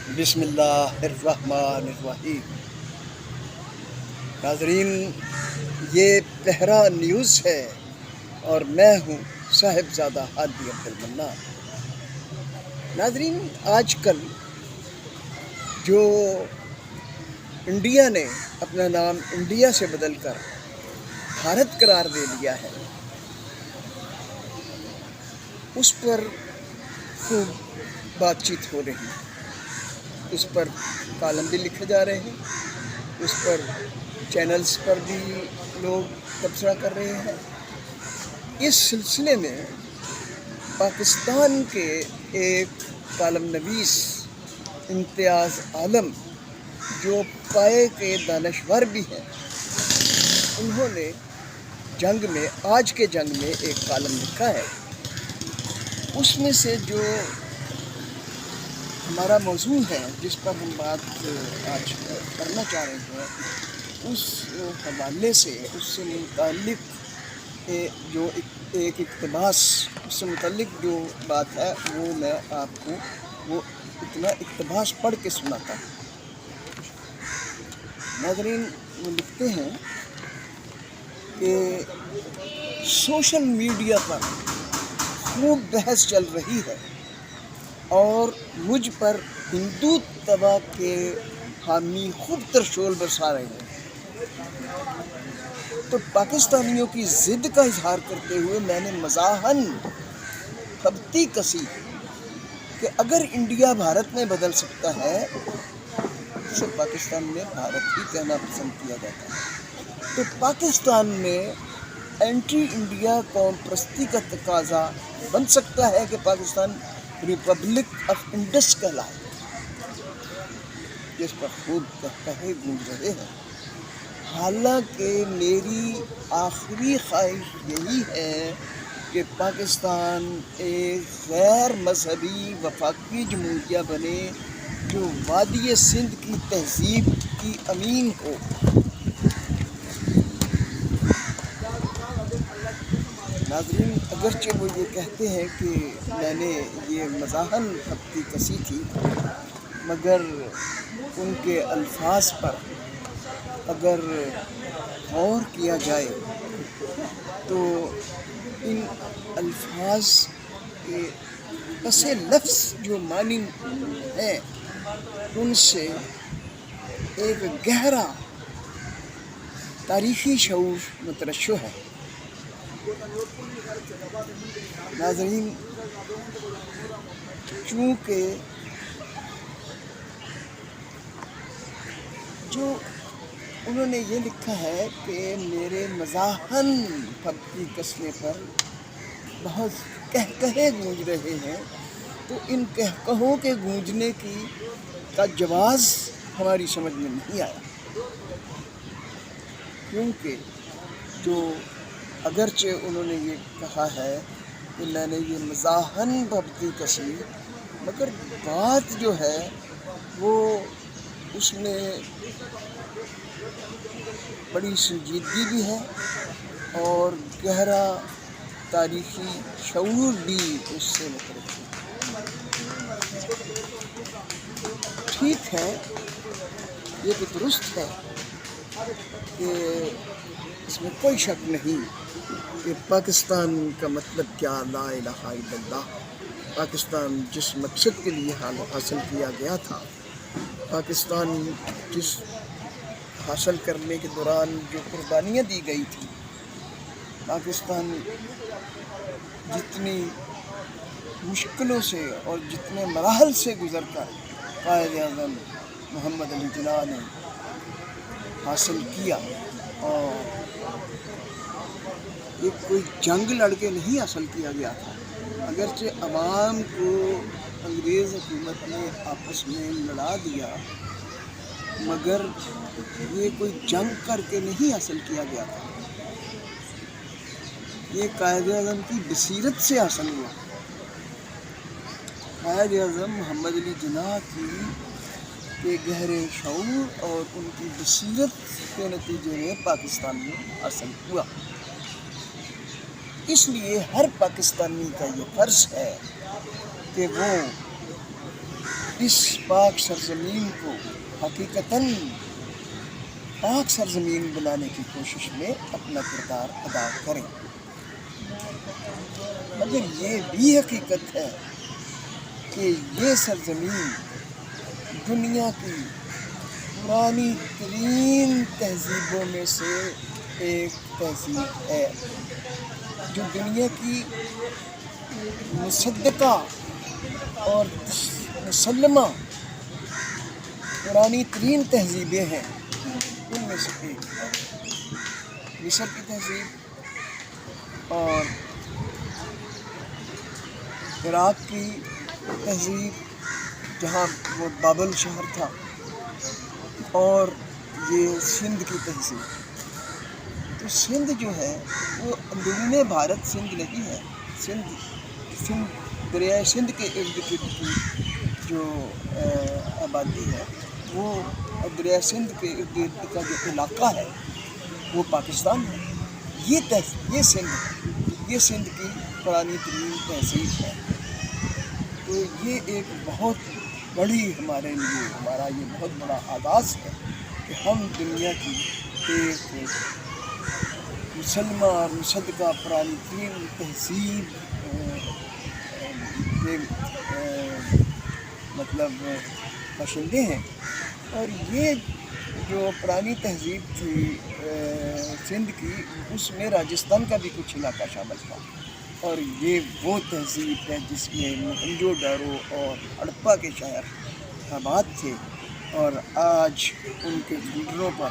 بسم اللہ الرحمن الرحیم۔ ناظرین، یہ پہرا نیوز ہے اور میں ہوں صاحبزادہ ہادی عبد المنان۔ ناظرین، آج کل جو انڈیا نے اپنا نام انڈیا سے بدل کر بھارت قرار دے لیا ہے، اس پر خوب بات چیت ہو رہی ہے، اس پر کالم بھی لکھے جا رہے ہیں، اس پر چینلز پر بھی لوگ تبصرہ کر رہے ہیں۔ اس سلسلے میں پاکستان کے ایک کالم نویس امتیاز عالم، جو پائے کے دانشور بھی ہیں، انہوں نے آج کے جنگ میں ایک کالم لکھا ہے۔ اس میں سے جو ہمارا موضوع ہے، جس پر ہم بات آج کرنا چاہ رہے ہیں، اس حوالے سے اس سے متعلق جو ایک اقتباس، اس سے متعلق جو بات ہے وہ میں آپ کو وہ اتنا اقتباس پڑھ کے سناتا ہوں۔ ناظرین، وہ لکھتے ہیں کہ سوشل میڈیا پر خوب بحث چل رہی ہے اور مجھ پر ہندوتوا کے حامی خوب ترشول برسا رہے ہیں، تو پاکستانیوں کی ضد کا اظہار کرتے ہوئے میں نے مزاحاً خبتی کسی کہ اگر انڈیا بھارت میں بدل سکتا ہے، اسے پاکستان میں بھارت ہی کہنا پسند کیا جاتا ہے۔ تو پاکستان میں اینٹی انڈیا قوم پرستی کا تقاضا بن سکتا ہے کہ پاکستان ریپبلک آف انڈس کہلائے، جس پر خوب قہقہے گونج رہے ہیں۔ حالانکہ میری آخری خواہش یہی ہے کہ پاکستان ایک غیر مذہبی وفاقی جمہوریہ بنے جو وادی سندھ کی تہذیب کی امین ہو۔ ناظرین، اگرچہ وہ یہ کہتے ہیں کہ میں نے یہ مزاحاً خبتی کسی تھی، مگر ان کے الفاظ پر اگر غور کیا جائے تو ان الفاظ کے پس لفظ جو معنی ہیں، ان سے ایک گہرا تاریخی شعور مترشح ہے۔ ناظرین، چونکہ جو انہوں نے یہ لکھا ہے کہ میرے مزاحاً خبتی کسنے پر بہت قہقہے گونج رہے ہیں، تو ان قہقہوں کے گونجنے کا جواز ہماری سمجھ میں نہیں آیا، کیونکہ جو اگرچہ انہوں نے یہ کہا ہے کہ میں نے یہ مزاحاً خبتی کسی، مگر بات جو ہے وہ اس میں بڑی سنجیدگی بھی ہے اور گہرا تاریخی شعور بھی اس سے مترشح ہے۔ ٹھیک ہے، یہ تو درست ہے کہ اس میں کوئی شک نہیں کہ پاکستان کا مطلب کیا، لا الہ الا اللہ۔ پاکستان جس مقصد کے لیے حاصل کیا گیا تھا، پاکستان جس حاصل کرنے کے دوران جو قربانیاں دی گئی تھی، پاکستان جتنی مشکلوں سے اور جتنے مراحل سے گزر کر قائد اعظم محمد علی جناح نے حاصل کیا، اور یہ کوئی جنگ لڑ کے نہیں حاصل کیا گیا تھا۔ اگرچہ عوام کو انگریز حکومت نے آپس میں لڑا دیا، مگر یہ کوئی جنگ کر کے نہیں حاصل کیا گیا تھا، یہ قائد اعظم کی بصیرت سے حاصل ہوا۔ قائد اعظم محمد علی جناح کے گہرے شعور اور ان کی بصیرت کے نتیجے میں پاکستان میں حاصل ہوا۔ اس لیے ہر پاکستانی کا یہ فرض ہے کہ وہ اس پاک سرزمین کو حقیقتاً پاک سرزمین بنانے کی کوشش میں اپنا کردار ادا کریں. مگر یہ بھی حقیقت ہے کہ یہ سرزمین دنیا کی پرانی ترین تہذیبوں میں سے ایک تہذیب ہے، جو دنیا کی مصدقہ اور مسلمہ پرانی ترین تہذیبیں ہیں. ان میں سے ایک ہے مصر کی تہذیب اور عراق کی تہذیب جہاں وہ بابل شہر تھا، اور یہ سندھ کی تہذیب. تو سندھ جو ہے وہ اندرون بھارت سندھ نہیں ہے. سندھ دریائے سندھ کے ارد گرد کی جو آبادی ہے وہ دریائے سندھ کے ارد گرد کا جو علاقہ ہے وہ پاکستان ہے. یہ سندھ کی پرانی ترین تہذیب ہے. تو یہ ایک بہت بڑی ہمارے لیے ہمارا یہ بہت بڑا آغاز ہے کہ ہم دنیا کی ایک مسلمہ اور مصدقہ پرانی ترین تہذیب کے باشندے ہیں. اور یہ جو پرانی تہذیب تھی سندھ کی، اس میں راجستھان کا بھی کچھ علاقہ شامل تھا. اور یہ وہ تہذیب ہے جس میں موہنجو ڈارو اور ہڑپا کے شہر آباد تھے، اور آج ان کے کھنڈروں پر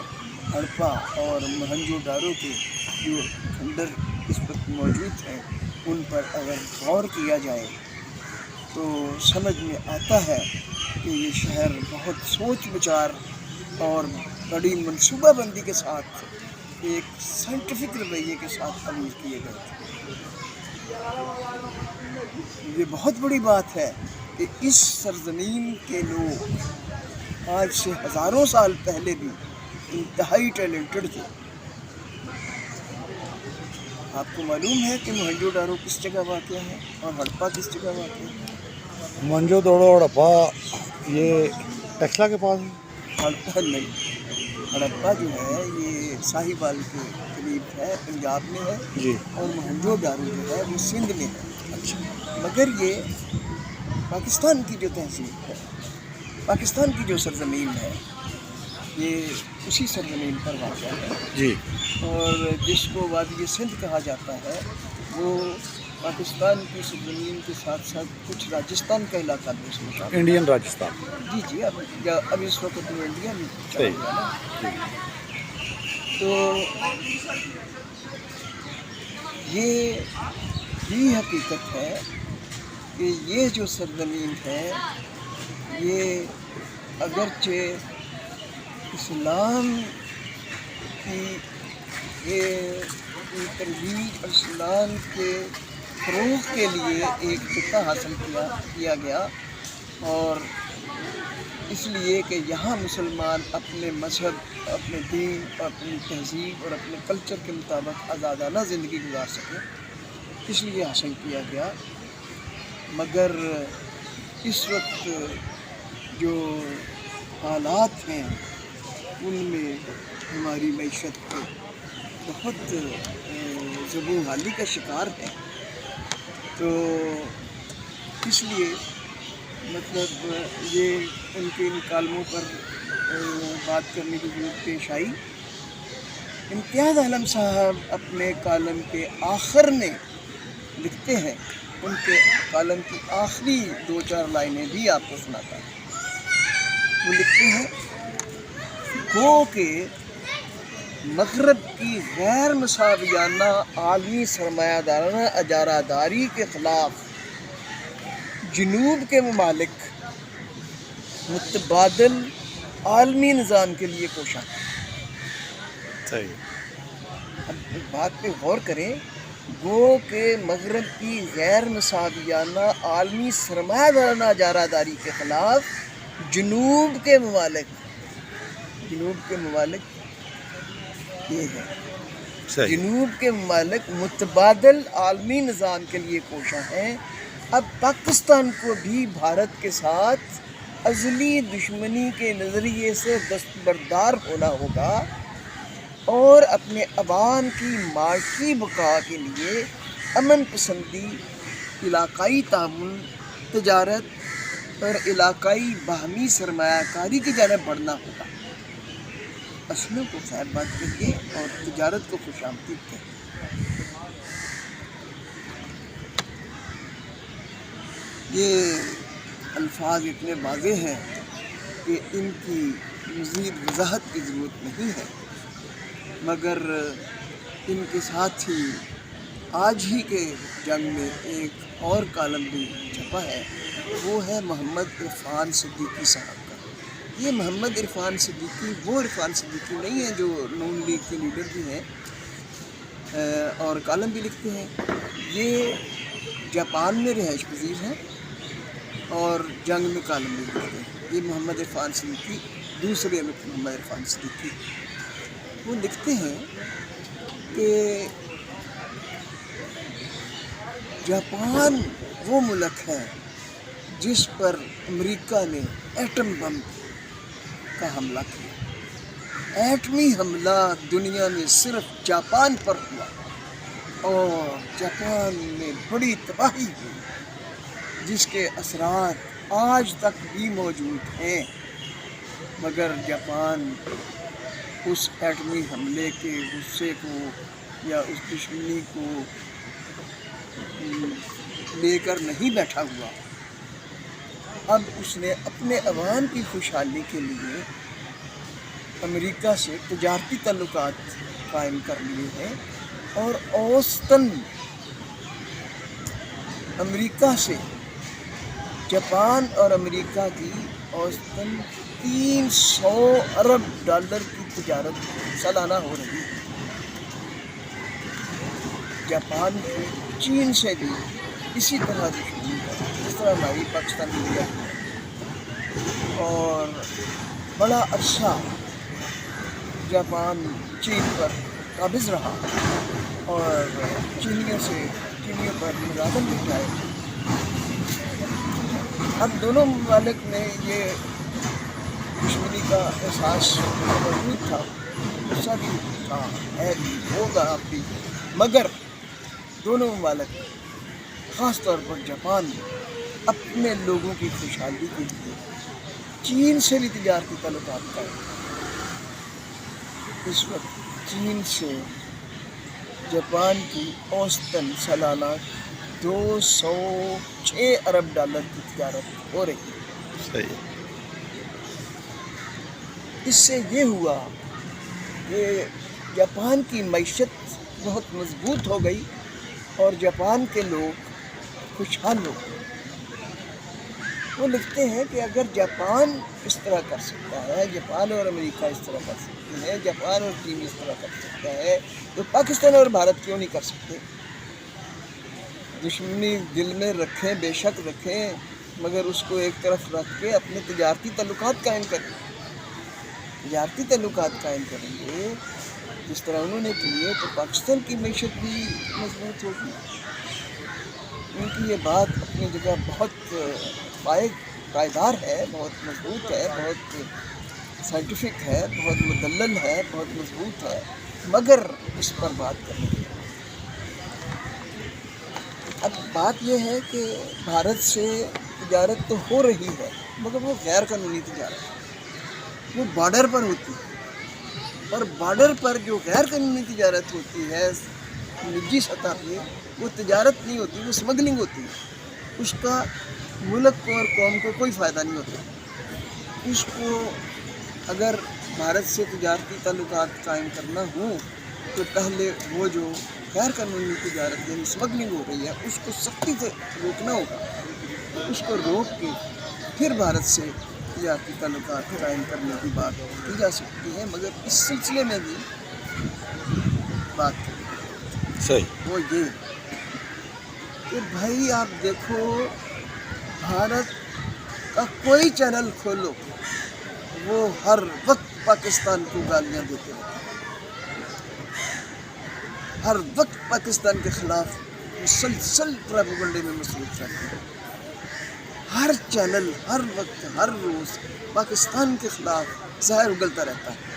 ہڑپا اور موہنجو ڈارو کے جو کھنڈر اس وقت موجود ہیں ان پر اگر غور کیا جائے تو سمجھ میں آتا ہے کہ یہ شہر بہت سوچ بچار اور بڑی منصوبہ بندی کے ساتھ ایک سائنٹیفک رویے کے ساتھ تعمیر کیے گئے تھے. یہ بہت بڑی بات ہے کہ اس سرزمین کے لوگ آج سے ہزاروں سال پہلے بھی انتہائی ٹیلنٹڈ تھے. آپ کو معلوم ہے کہ موہنجو ڈارو کس جگہ واقع ہے اور ہڑپا کس جگہ واقع ہے؟ موہنجو دڑو اور ہڑپا یہ ٹیکسلا کے پاس ہے. ہڑپا نہیں، ہڑپا جو ہے یہ ساہیوال کے قریب ہے، پنجاب میں ہے جی. اور موہنجو ڈارو جو ہے وہ سندھ میں ہے. اچھا. مگر یہ پاکستان کی جو تہذیب ہے، پاکستان کی جو سرزمین ہے، یہ اسی سرزمین پر واقع ہے. جی. اور جس کو وادی سندھ کہا جاتا ہے وہ پاکستان کی سرزمین کے ساتھ ساتھ کچھ راجستھان کا علاقہ بھی اس میں شامل ہے. انڈین راجستھان. جی اب اس وقت وہ انڈیا میں چلا صحیح. گیا نا. جی. تو یہ بھی حقیقت ہے کہ یہ جو سرزمین ہے یہ اگرچہ اسلام کی ترویج اور اسلام کے فروغ کے لیے ایک خطہ حاصل کیا گیا، اور اس لیے کہ یہاں مسلمان اپنے مذہب، اپنے دین، اپنی تہذیب اور اپنے کلچر کے مطابق آزادانہ زندگی گزار سکیں، اس لیے حاصل کیا گیا. مگر اس وقت جو حالات ہیں ان میں ہماری معیشت بہت زبوں حالی کا شکار ہے. تو اس لیے یہ ان کے ان کالموں پر بات کرنے کی ضرورت پیش آئی. امتیاز عالم صاحب اپنے کالم کے آخر میں لکھتے ہیں، ان کے کالم کی آخری 2-4 لائنیں بھی آپ کو سناتا ہوں. وہ لکھتے ہیں، گو کہ مغرب کی غیر مساویانہ عالمی سرمایہ دارانہ اجارہ داری کے خلاف جنوب کے ممالک متبادل عالمی نظام کے لیے کوشاں. صحیح. اب ایک بات پہ غور کریں، گو کہ مغرب کی غیر مساویانہ عالمی سرمایہ دارانہ اجارہ داری کے خلاف جنوب کے ممالک یہ ہے. صحیح. جنوب کے ممالک متبادل عالمی نظام کے لیے کوشاں ہیں. اب پاکستان کو بھی بھارت کے ساتھ ازلی دشمنی کے نظریے سے دستبردار ہونا ہوگا اور اپنے عوام کی معاشی بقا کے لیے امن پسندی، علاقائی تعاون، تجارت اور علاقائی باہمی سرمایہ کاری کی جانب بڑھنا ہوگا۔ فصلوں کو خیر باد کہیے اور تجارت کو خوش آمدید کہیے۔ یہ الفاظ اتنے واضح ہیں کہ ان کی مزید وضاحت کی ضرورت نہیں ہے، مگر ان کے ساتھ ہی آج ہی کے جنگ میں ایک اور کالم بھی چھپا ہے، وہ ہے محمد عرفان صدیقی صاحب کا۔ یہ محمد عرفان صدیقی وہ عرفان صدیقی نہیں ہے جو نون لیگ کے لیڈر بھی ہیں اور کالم بھی لکھتے ہیں۔ یہ جاپان میں رہائش پذیر ہیں اور جنگ میں کالم بھی لکھتے ہیں۔ یہ محمد عرفان صدیقی، دوسرے محمد عرفان صدیقی، وہ لکھتے ہیں کہ جاپان وہ ملک ہے جس پر امریکہ نے ایٹم بم کا حملہ کیا۔ ایٹمی حملہ دنیا میں صرف جاپان پر ہوا اور جاپان میں بڑی تباہی ہوئی، جس کے اثرات آج تک بھی موجود ہیں، مگر جاپان اس ایٹمی حملے کے غصے کو یا اس دشمنی کو لے کر نہیں بیٹھا ہوا۔ اب اس نے اپنے عوام کی خوشحالی کے لیے امریکہ سے تجارتی تعلقات قائم کر لیے ہیں اور اوسطاً امریکہ سے جاپان اور امریکہ کی اوسطاً 300 ارب ڈالر کی تجارت سالانہ ہو رہی ہے۔ جاپان کی چین سے بھی اسی طرح دشمنی ہے، جس طرح ہماری پاکستان انڈیا اور بڑا عرصہ جاپان چین پر قابض رہا اور چینیوں پر ملازم بھی جائے۔ اب دونوں ممالک میں یہ دشمنی کا احساس موجود تھا، غصہ بھی تھا، ہے بھی، ہوگا اب بھی، مگر دونوں ممالک خاص طور پر جاپان اپنے لوگوں کی خوشحالی کے لیے چین سے بھی تجارتی تعلقات قائم کرتے ہیں۔ اس وقت چین سے جاپان کی اوسطاً سالانہ 206 ارب ڈالر کی تجارت ہو رہی ہے۔ صحیح۔ اس سے یہ ہوا کہ جاپان کی معیشت بہت مضبوط ہو گئی اور جاپان کے لوگ خوشحال ہو گئے۔ وہ لکھتے ہیں کہ اگر جاپان اس طرح کر سکتا ہے، جاپان اور امریکہ اس طرح کر سکتے ہیں، جاپان اور چین اس طرح کر سکتا ہے، تو پاکستان اور بھارت کیوں نہیں کر سکتے؟ دشمنی دل میں رکھیں، بے شک رکھیں، مگر اس کو ایک طرف رکھ کے اپنے تجارتی تعلقات قائم کریں۔ تجارتی تعلقات قائم کریں گے جس طرح انہوں نے کیے تو پاکستان کی معیشت بھی مضبوط ہوگی۔ ان کی یہ بات اپنی جگہ بہت پائیدار ہے، بہت مضبوط ہے، بہت سائنٹیفک ہے، بہت مدلل ہے، بہت مضبوط ہے، مگر اس پر بات کریں گے۔ اب بات یہ ہے کہ بھارت سے تجارت تو ہو رہی ہے، مگر وہ غیر قانونی تجارت ہے، وہ بارڈر پر ہوتی ہے، اور بارڈر پر جو غیر قانونی تجارت ہوتی ہے نجی سطح پہ، وہ تجارت نہیں ہوتی، وہ اسمگلنگ ہوتی ہے۔ اس کا ملک کو اور قوم کو کوئی فائدہ نہیں ہوتا۔ اس کو اگر بھارت سے تجارتی تعلقات قائم کرنا ہوں تو پہلے وہ جو غیر قانونی تجارت یعنی اسمگلنگ ہو رہی ہے اس کو سختی سے روکنا ہوگا۔ اس کو روک کے پھر بھارت سے تجارتی تعلقات قائم کرنے کی بات کی جا سکتی ہے، مگر اس سلسلے میں بھی بات کریں صحیح۔ وہ یہ کہ بھائی آپ دیکھو، بھارت کا کوئی چینل کھولو وہ ہر وقت پاکستان کو گالیاں دیتے رہتے ہیں، ہر وقت پاکستان کے خلاف مسلسل پروپیگنڈے میں مصروف رہتے ہیں، ہر چینل ہر وقت ہر روز پاکستان کے خلاف زہر اگلتا رہتا ہے.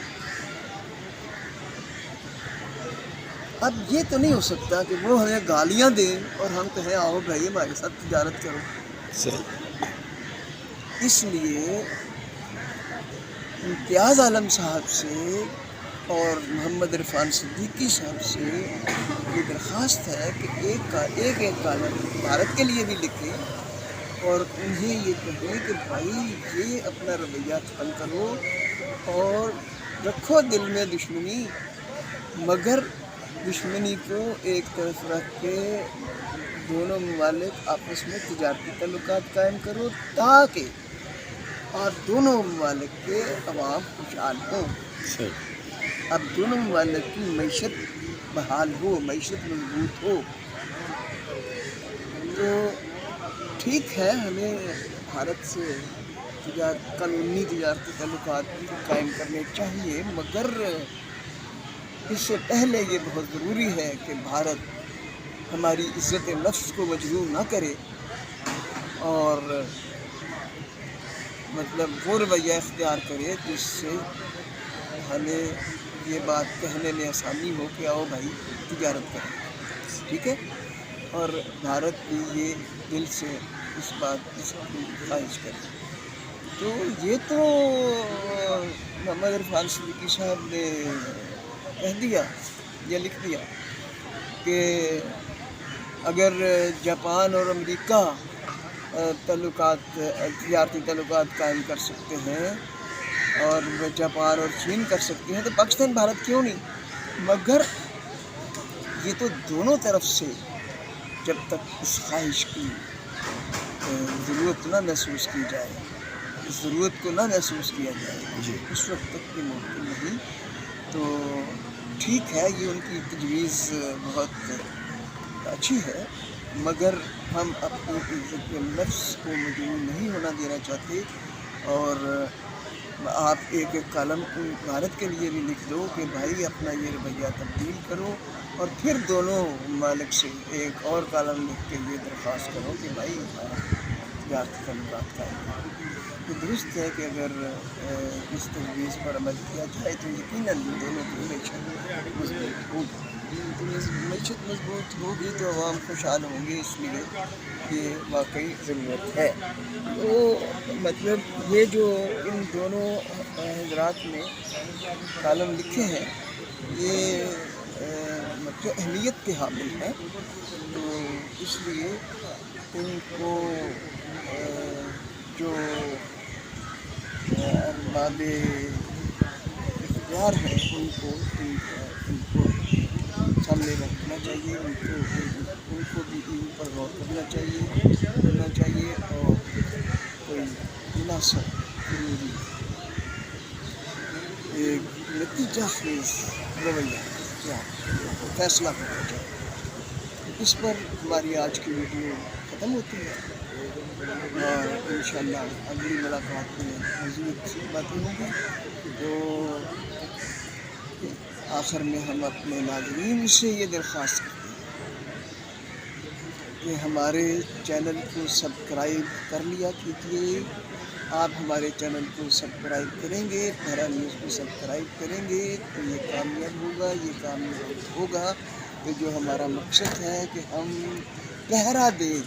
اب یہ تو نہیں ہو سکتا کہ وہ ہمیں گالیاں دیں اور ہم کہیں آؤ بھائی ہمارے ساتھ تجارت کرو. صحیح. اس لیے امتیاز عالم صاحب سے اور محمد عرفان صدیقی صاحب سے یہ درخواست ہے کہ ایک کالم بھارت کے لیے بھی لکھیں اور انہیں یہ کہیں کہ بھائی یہ اپنا رویہ ختم کرو اور رکھو دل میں دشمنی، مگر دشمنی کو ایک طرف رکھ کے دونوں ممالک آپس میں تجارتی تعلقات قائم کرو تاکہ اور دونوں ممالک کے عوام خوشحال ہوں. صحیح. اب دونوں ممالک کی معیشت بحال ہو، معیشت مضبوط ہو. تو ٹھیک ہے ہمیں بھارت سے قانونی تجارتی تعلقات قائم کرنے چاہیے، مگر اس سے پہلے یہ بہت ضروری ہے کہ بھارت ہماری عزت نفس کو مجروح نہ کرے اور مطلب وہ رویہ اختیار کرے جس سے ہمیں یہ بات کہنے میں آسانی ہو کہ آؤ بھائی تجارت کریں. ٹھیک ہے. اور بھارت بھی یہ دل سے اس کی خواہش کرے. تو یہ تو محمد عرفان صدیقی صاحب نے کہہ دیا یا لکھ دیا کہ اگر جاپان اور امریکہ تجارتی تعلقات قائم کر سکتے ہیں اور جاپان اور چین کر سکتے ہیں تو پاکستان بھارت کیوں نہیں. مگر یہ تو دونوں طرف سے جب تک اس خواہش کی ضرورت نہ محسوس کی جائے، اس ضرورت کو نہ محسوس کیا جائے، اس وقت تک یہ ممکن نہیں. تو ٹھیک ہے یہ ان کی تجویز بہت اچھی ہے، مگر ہم اپنی عزت نفس کو مجروح نہیں ہونا دینا چاہتے. اور آپ ایک کالم بھارت کے لیے بھی لکھ دو کہ بھائی اپنا یہ رویہ تبدیل کرو، اور پھر دونوں ممالک سے ایک اور کالم لکھ کے یہ درخواست کرو کہ بھائی تجارتی تعلقات قائم کرو. تو درست ہے کہ اگر اس تجویز پر عمل کیا جائے تو یقیناً دونوں کی معیشت مضبوط ہوگی. معیشت مضبوط ہوگی تو عوام خوشحال ہوں گے، اس لیے یہ واقعی ضرورت ہے. تو مطلب یہ جو ان دونوں حضرات نے کالم لکھے ہیں یہ مطلب اہمیت کے حامل ہیں. تو اس لیے ان کو جو ارباب اختیار ہیں ان کو سامنے رکھنا چاہیے، ان کو بھی ان پر غور کرنا چاہیے اور کوئی مناسب ضروری ایک نتیجہ خیز رویہ کیا فیصلہ کرنا چاہیے. اس پر ہماری آج کی ویڈیو ختم ہوتی ہے اور انشاءاللہ اگلی ملاقات میں مزید باتیں ہوں گی. تو آخر میں ہم اپنے ناظرین سے یہ درخواست کرتے ہیں کہ ہمارے چینل کو سبسکرائب کر لیا کیجیے. آپ ہمارے چینل کو سبسکرائب کریں گے، پہرا نیوز کو سبسکرائب کریں گے تو یہ کامیاب ہوگا. کہ جو ہمارا مقصد ہے کہ ہم پہرا دیں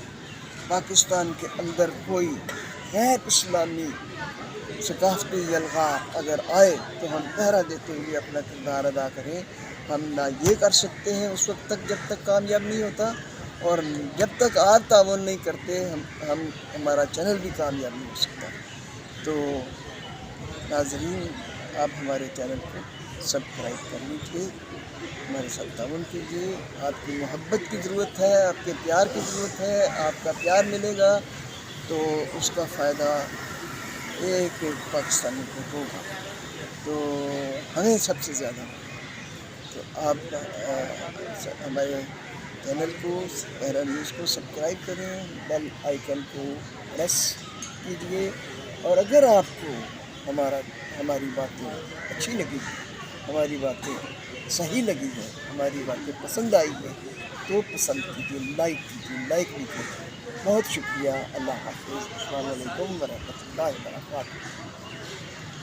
پاکستان کے اندر کوئی غیر اسلامی ثقافتی الغا اگر آئے تو ہم پہرا دیتے ہوئے اپنا کردار ادا کریں. ہم نہ یہ کر سکتے ہیں اس وقت تک جب تک کامیاب نہیں ہوتا، اور جب تک آپ تعاون نہیں کرتے ہمارا چینل بھی کامیاب نہیں ہو سکتا. تو ناظرین آپ ہمارے چینل کو سبسکرائب کر لیجیے، ہمارے ساتھ تعاون کیجیے. آپ کی محبت کی ضرورت ہے، آپ کے پیار کی ضرورت ہے. آپ کا پیار ملے گا تو اس کا فائدہ ایک پاکستانی کو ہوگا، تو ہمیں سب سے زیادہ. تو آپ ہمارے چینل کو پہرا نیوز کو سبسکرائب کریں، بیل آئیکن کو پریس کیجیے. اور اگر آپ کو ہماری باتیں اچھی لگی، ہماری باتیں صحیح لگی ہیں، ہماری باتیں پسند آئی ہیں تو پسند کیجیے، لائک نہیں کریں. بہت شکریہ. اللہ حافظ. السلام علیکم ورحمۃ اللہ وبرکاتہ.